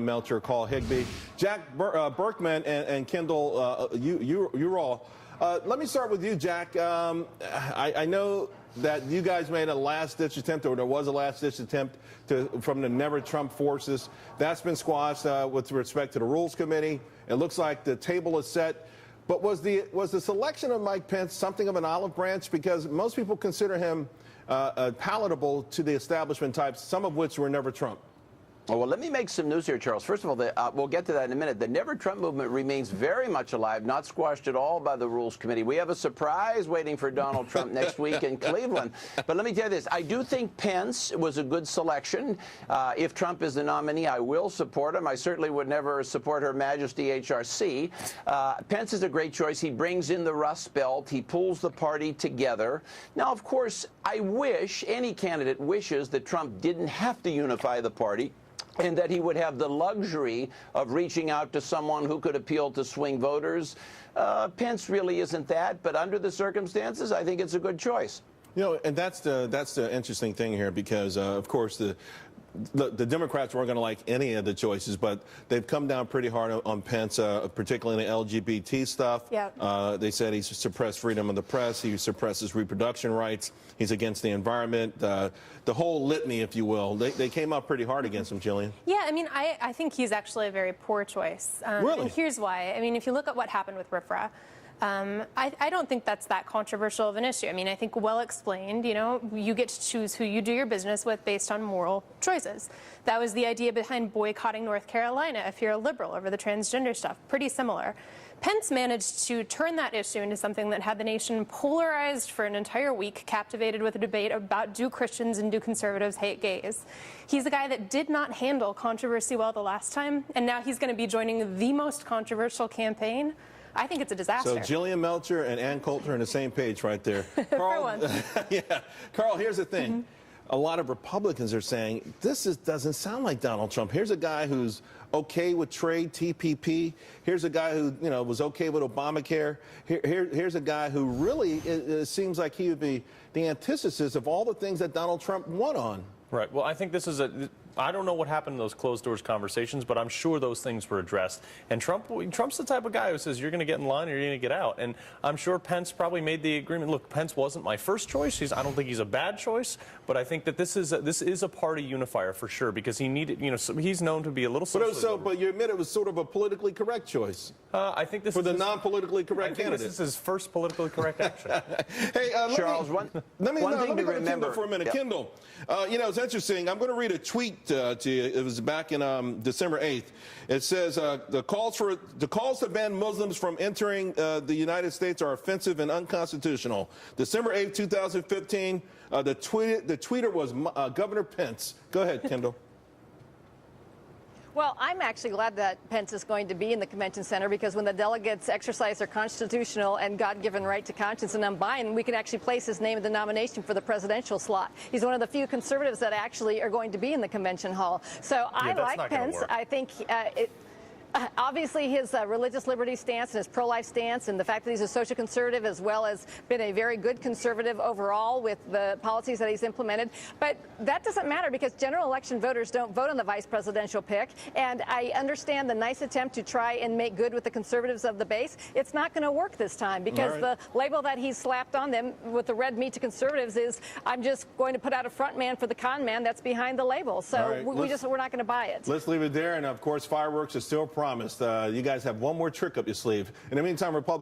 Melcher, call Higbie, Jack Burkman, and Kendall, you're all. Let me start with you, Jack. I know that you guys made a last-ditch attempt, or there was a last-ditch attempt from the Never Trump forces. That's been squashed with respect to the Rules Committee. It looks like the table is set. But was the selection of Mike Pence something of an olive branch? Because most people consider him palatable to the establishment types, some of which were Never Trump. Well, let me make some news here, Charles. First of all, we'll get to that in a minute. The Never Trump movement remains very much alive, not squashed at all by the Rules Committee. We have a surprise waiting for Donald Trump next week in Cleveland. But let me tell you this. I do think Pence was a good selection. If Trump is the nominee, I will support him. I certainly would never support Her Majesty HRC. Pence is a great choice. He brings in the Rust Belt. He pulls the party together. Now, of course, I wish, any candidate wishes, that Trump didn't have to unify the party, and that he would have the luxury of reaching out to someone who could appeal to swing voters. Pence really isn't that, but under the circumstances, I think it's a good choice. You know, and that's the interesting thing here, because, of course, the Democrats weren't going to like any of the choices, but they've come down pretty hard on Pence, particularly in the LGBT stuff. Yeah. They said he's suppressed freedom of the press. He suppresses reproduction rights. He's against the environment. The whole litany, if you will. They came out pretty hard against him, Jillian. Yeah, I mean, I think he's actually a very poor choice. Really? And here's why. I mean, if you look at what happened with RFRA, I don't think that's that controversial of an issue. I mean, I think well explained, you know, you get to choose who you do your business with based on moral choices. That was the idea behind boycotting North Carolina if you're a liberal over the transgender stuff. Pretty similar. Pence managed to turn that issue into something that had the nation polarized for an entire week, captivated with a debate about do Christians and do conservatives hate gays. He's a guy that did not handle controversy well the last time, and now he's going to be joining the most controversial campaign. I think it's a disaster. So Jillian Melcher and Ann Coulter are on the same page right there. Carl, yeah. Carl, here's the thing. Mm-hmm. A lot of Republicans are saying this doesn't sound like Donald Trump. Here's a guy who's okay with trade, TPP. Here's a guy who, you know, was okay with Obamacare. Here's a guy who really seems like he would be the antithesis of all the things that Donald Trump won on. Right. Well, I think this is I don't know what happened in those closed-doors conversations, but I'm sure those things were addressed. And Trump's the type of guy who says you're going to get in line or you're going to get out. And I'm sure Pence probably made the agreement. Look, Pence wasn't my first choice. I don't think he's a bad choice, but I think that this is a party unifier for sure, because he needed, you know, he's known to be a little socially but you admit it was sort of a politically correct choice. I think this for is the non-politically correct candidate. This is his first politically correct action. Hey, Charles, let me go to remember. Kendall for a minute. Yep. Kendall, you know, it's interesting. I'm going to read a tweet to you. It was back in December 8th. It says the calls to ban Muslims from entering the United States are offensive and unconstitutional. December 8th, 2015. The tweeter was Governor Pence. Go ahead, Kendall. Well, I'm actually glad that Pence is going to be in the convention center, because when the delegates exercise their constitutional and God-given right to conscience and unbind, we can actually place his name in the nomination for the presidential slot. He's one of the few conservatives that actually are going to be in the convention hall. So I like Pence. I think obviously, his religious liberty stance and his pro-life stance, and the fact that he's a social conservative, as well as been a very good conservative overall with the policies that he's implemented. But that doesn't matter, because general election voters don't vote on the vice presidential pick. And I understand the nice attempt to try and make good with the conservatives of the base. It's not going to work this time, because the label that he's slapped on them with the red meat to conservatives is, I'm just going to put out a front man for the con man that's behind the label. So we're not going to buy it. Let's leave it there. And of course, fireworks are still promised. You guys have one more trick up your sleeve. In the meantime, Republicans